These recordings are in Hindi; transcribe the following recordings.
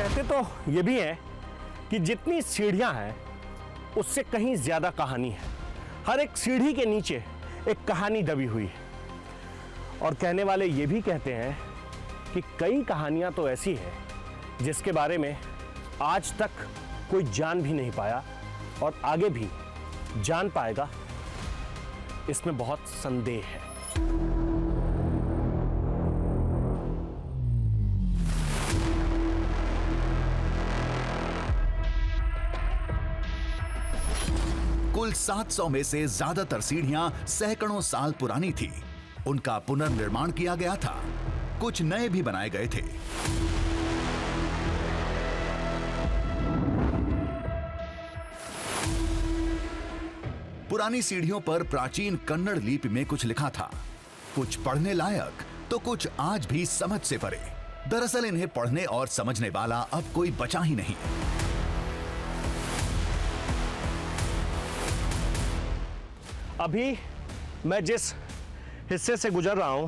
कहते तो ये भी है कि जितनी सीढ़ियां हैं उससे कहीं ज्यादा कहानी है। हर एक सीढ़ी के नीचे एक कहानी दबी हुई है। और कहने वाले ये भी कहते हैं कि कई कहानियां तो ऐसी है जिसके बारे में आज तक कोई जान भी नहीं पाया और आगे भी जान पाएगा, इसमें बहुत संदेह है। कुल 700 में से ज्यादातर सीढ़ियां सैकड़ों साल पुरानी थी। उनका पुनर्निर्माण किया गया था, कुछ नए भी बनाए गए थे। पुरानी सीढ़ियों पर प्राचीन कन्नड़ लिपि में कुछ लिखा था, कुछ पढ़ने लायक तो कुछ आज भी समझ से परे। दरअसल इन्हें पढ़ने और समझने वाला अब कोई बचा ही नहीं। अभी मैं जिस हिस्से से गुजर रहा हूं,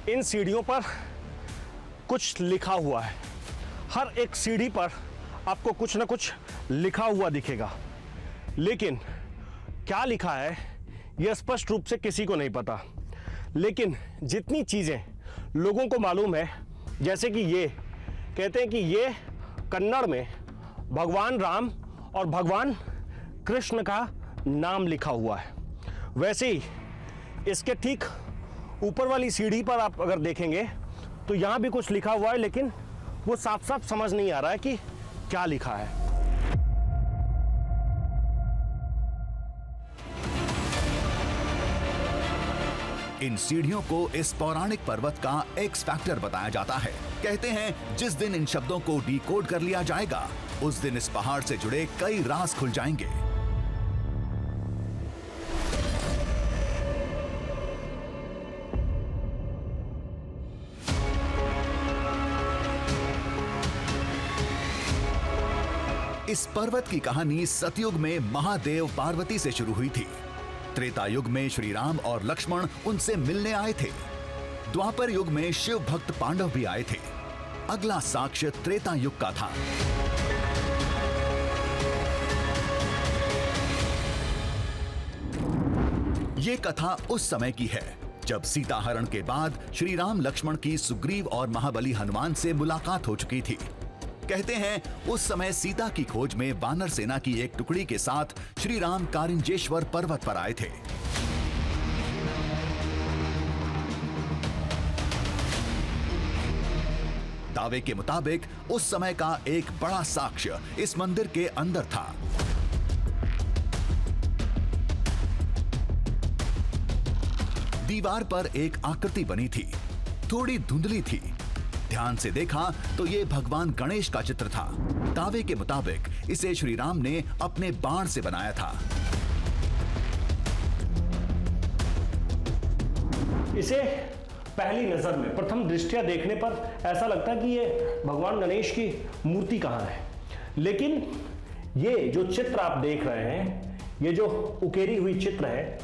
इन सीढ़ियों पर कुछ लिखा हुआ है। हर एक सीढ़ी पर आपको कुछ ना कुछ लिखा हुआ दिखेगा, लेकिन क्या लिखा है यह स्पष्ट रूप से किसी को नहीं पता। लेकिन जितनी चीजें लोगों को मालूम है, जैसे कि ये कहते हैं कि ये कन्नड़ में भगवान राम और भगवान कृष्ण का नाम लिखा हुआ है। वैसे ही इसके ठीक ऊपर वाली सीढ़ी पर आप अगर देखेंगे तो यहां भी कुछ लिखा हुआ है, लेकिन वो साफ साफ समझ नहीं आ रहा है कि क्या लिखा है। इन सीढ़ियों को इस पौराणिक पर्वत का एक्स फैक्टर बताया जाता है। कहते हैं जिस दिन इन शब्दों को डिकोड कर लिया जाएगा, उस दिन इस पहाड़ से जुड़े कई राज खुल जाएंगे। इस पर्वत की कहानी सतयुग में महादेव पार्वती से शुरू हुई थी। त्रेता युग में श्री राम और लक्ष्मण उनसे मिलने आए थे। द्वापर युग में शिव भक्त पांडव भी आए थे। अगला साक्ष्य त्रेता युग का था। ये कथा उस समय की है जब सीता हरण के बाद श्री राम लक्ष्मण की सुग्रीव और महाबली हनुमान से मुलाकात हो चुकी थी। कहते हैं उस समय सीता की खोज में वानर सेना की एक टुकड़ी के साथ श्री राम कारिंजेश्वर पर्वत पर आए थे। दावे के मुताबिक उस समय का एक बड़ा साक्ष्य इस मंदिर के अंदर था। दीवार पर एक आकृति बनी थी, थोड़ी धुंधली थी। ध्यान से देखा तो ये भगवान गणेश का चित्र था। दावे के मुताबिक इसे श्री राम ने अपने बाण से बनाया था। इसे पहली नजर में, प्रथम दृष्टया देखने पर ऐसा लगता है कि ये भगवान गणेश की मूर्ति कहाँ है। लेकिन ये जो चित्र आप देख रहे हैं, ये जो उकेरी हुई चित्र है,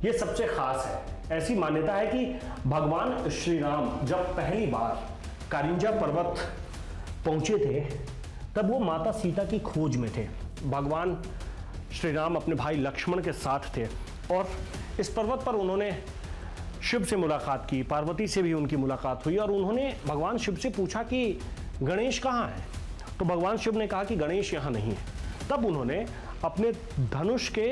ये सबसे खास है। ऐसी मान्यता है कि भगवान श्री राम जब पहली बार कारिंजा पर्वत पहुंचे थे, तब वो माता सीता की खोज में थे। भगवान श्री राम अपने भाई लक्ष्मण के साथ थे और इस पर्वत पर उन्होंने शिव से मुलाकात की, पार्वती से भी उनकी मुलाकात हुई और उन्होंने भगवान शिव से पूछा कि गणेश कहाँ है। तो भगवान शिव ने कहा कि गणेश यहाँ नहीं है। तब उन्होंने अपने धनुष के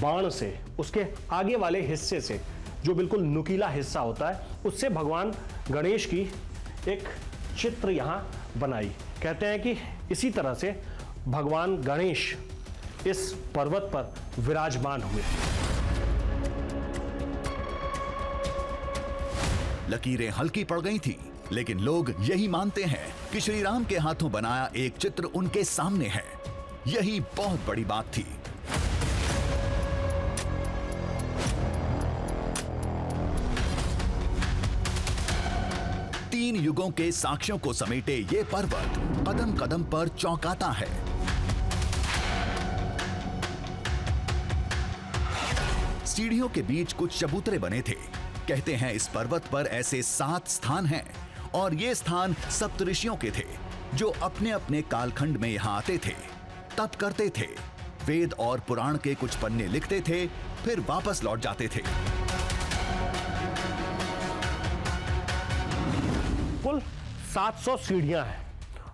बाण से, उसके आगे वाले हिस्से से, जो बिल्कुल नुकीला हिस्सा होता है, उससे भगवान गणेश की एक चित्र यहां बनाई। कहते हैं कि इसी तरह से भगवान गणेश इस पर्वत पर विराजमान हुए। लकीरें हल्की पड़ गई थी, लेकिन लोग यही मानते हैं कि श्री राम के हाथों बनाया एक चित्र उनके सामने है। यही बहुत बड़ी बात थी। तीन युगों के साक्ष्यों को समेटे ये पर्वत कदम कदम पर चौंकाता है। सीढ़ियों के बीच कुछ चबूतरे बने थे। कहते हैं इस पर्वत पर ऐसे 7 स्थान हैं और ये स्थान सप्तऋषियों के थे। जो अपने अपने कालखंड में यहाँ आते थे, तप करते थे, वेद और पुराण के कुछ पन्ने लिखते थे, फिर वापस लौट जाते थे। कुल 700 सीढ़ियां हैं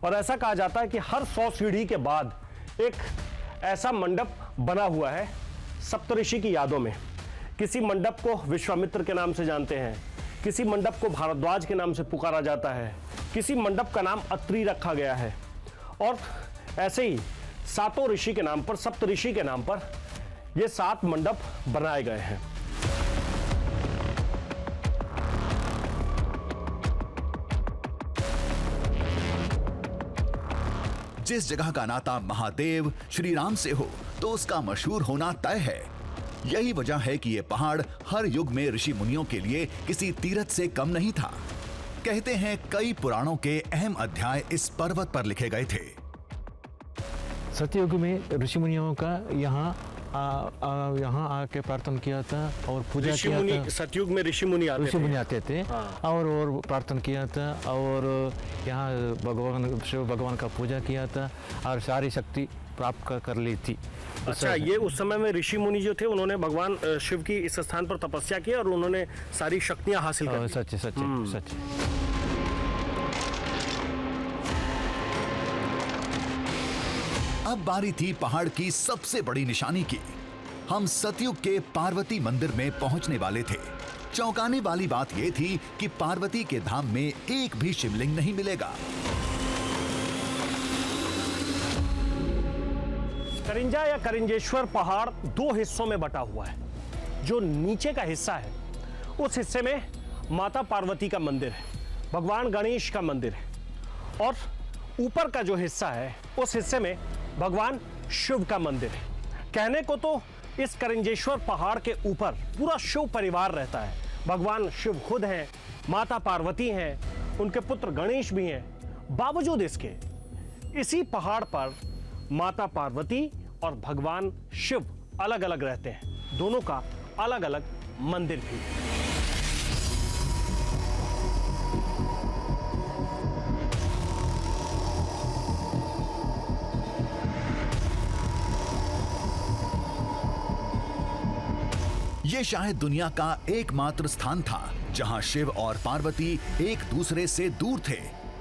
और ऐसा कहा जाता है कि हर 100 सीढ़ी के बाद एक ऐसा मंडप बना हुआ है सप्तऋषि की यादों में। किसी मंडप को विश्वामित्र के नाम से जानते हैं, किसी मंडप को भारद्वाज के नाम से पुकारा जाता है, किसी मंडप का नाम अत्रि रखा गया है और ऐसे ही सातों ऋषि के नाम पर, सप्तऋषि के नाम पर ये 7 मंडप बनाए गए हैं। जिस जगह का नाता महादेव श्री राम से हो तो उसका मशहूर होना तय है। यही वजह है कि यह पहाड़ हर युग में ऋषि मुनियों के लिए किसी तीर्थ से कम नहीं था। कहते हैं कई पुराणों के अहम अध्याय इस पर्वत पर लिखे गए थे। सतयुग में ऋषि मुनियों का यहाँ आके प्रार्थना किया था और पूजा किया था। सतयुग में ऋषि मुनि आते थे और प्रार्थना किया था और यहाँ शिव भगवान का पूजा किया था और सारी शक्ति प्राप्त कर ली थी। अच्छा, ये उस समय में ऋषि मुनि जो थे उन्होंने भगवान शिव की इस स्थान पर तपस्या की और उन्होंने सारी शक्तियां हासिल कर ली। सच सच सच। अब बारी थी पहाड़ की सबसे बड़ी निशानी की। हम सतयुग के पार्वती मंदिर में पहुंचने वाले थे। चौंकाने वाली बात यह थी कि पार्वती के धाम में एक भी शिवलिंग नहीं मिलेगा। करिंजा या करिंजेश्वर पहाड़ 2 हिस्सों में बटा हुआ है। जो नीचे का हिस्सा है उस हिस्से में माता पार्वती का मंदिर है, भगवान गणेश का मंदिर है और ऊपर का जो हिस्सा है उस हिस्से में भगवान शिव का मंदिर है। कहने को तो इस करिंजेश्वर पहाड़ के ऊपर पूरा शिव परिवार रहता है। भगवान शिव खुद हैं, माता पार्वती हैं, उनके पुत्र गणेश भी हैं। बावजूद इसके इसी पहाड़ पर माता पार्वती और भगवान शिव अलग अलग रहते हैं। दोनों का अलग अलग मंदिर भी है। ये शायद दुनिया का एकमात्र स्थान था जहां शिव और पार्वती एक दूसरे से दूर थे।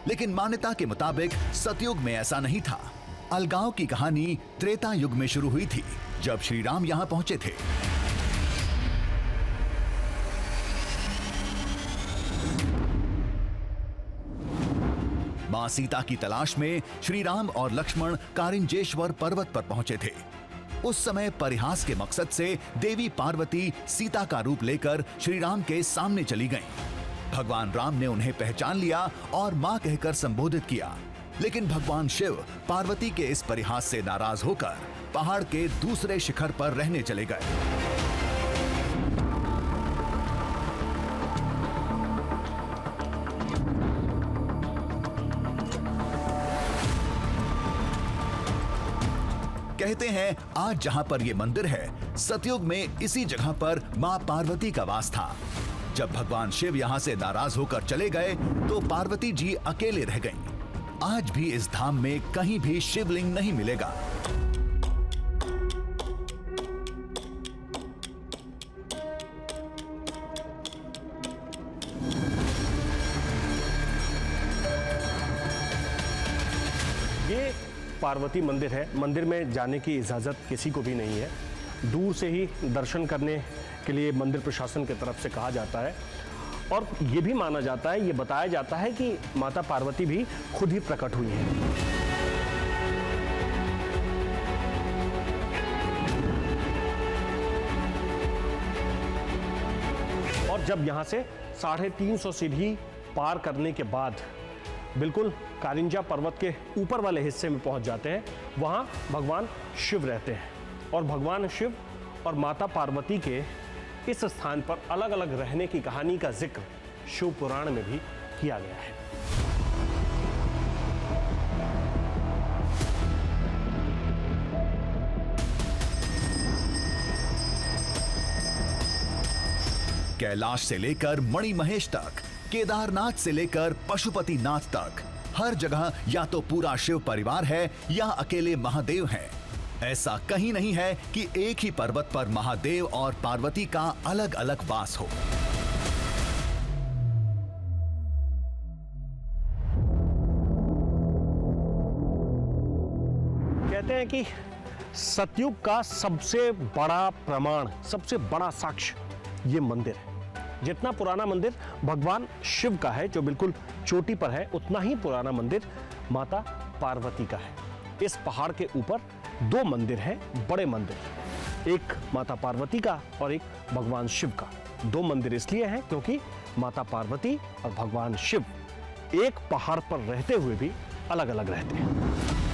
लेकिन मान्यता के मुताबिक सतयुग में ऐसा नहीं था। अलगाव की कहानी त्रेता युग में शुरू हुई थी जब श्री राम यहां पहुंचे थे। मां सीता की तलाश में श्री राम और लक्ष्मण कारिंजेश्वर पर्वत पर पहुंचे थे। उस समय परिहास के मकसद से देवी पार्वती सीता का रूप लेकर श्री राम के सामने चली गईं। भगवान राम ने उन्हें पहचान लिया और मां कहकर संबोधित किया। लेकिन भगवान शिव पार्वती के इस परिहास से नाराज होकर पहाड़ के दूसरे शिखर पर रहने चले गए। कहते हैं आज जहां पर यह मंदिर है, सतयुग में इसी जगह पर मां पार्वती का वास था। जब भगवान शिव यहां से नाराज होकर चले गए तो पार्वती जी अकेले रह गईं। आज भी इस धाम में कहीं भी शिवलिंग नहीं मिलेगा। ये पार्वती मंदिर है। मंदिर में जाने की इजाज़त किसी को भी नहीं है। दूर से ही दर्शन करने के लिए मंदिर प्रशासन की तरफ से कहा जाता है और ये भी माना जाता है, ये बताया जाता है कि माता पार्वती भी खुद ही प्रकट हुई हैं। और जब यहाँ से 350 सीढ़ी पार करने के बाद बिल्कुल कारिंजा पर्वत के ऊपर वाले हिस्से में पहुंच जाते हैं, वहां भगवान शिव रहते हैं और भगवान शिव और माता पार्वती के इस स्थान पर अलग अलग रहने की कहानी का जिक्र शिव पुराण में भी किया गया है। कैलाश से लेकर मणिमहेश तक, केदारनाथ से लेकर पशुपतिनाथ तक, हर जगह या तो पूरा शिव परिवार है या अकेले महादेव हैं। ऐसा कहीं नहीं है कि एक ही पर्वत पर महादेव और पार्वती का अलग अलग वास हो। कहते हैं कि सतयुग का सबसे बड़ा प्रमाण, सबसे बड़ा साक्ष्य ये मंदिर है। जितना पुराना मंदिर भगवान शिव का है, जो बिल्कुल चोटी पर है, उतना ही पुराना मंदिर माता पार्वती का है। इस पहाड़ के ऊपर दो मंदिर हैं, बड़े मंदिर, एक माता पार्वती का और एक भगवान शिव का। दो मंदिर इसलिए हैं क्योंकि माता पार्वती और भगवान शिव एक पहाड़ पर रहते हुए भी अलग अलग रहते हैं।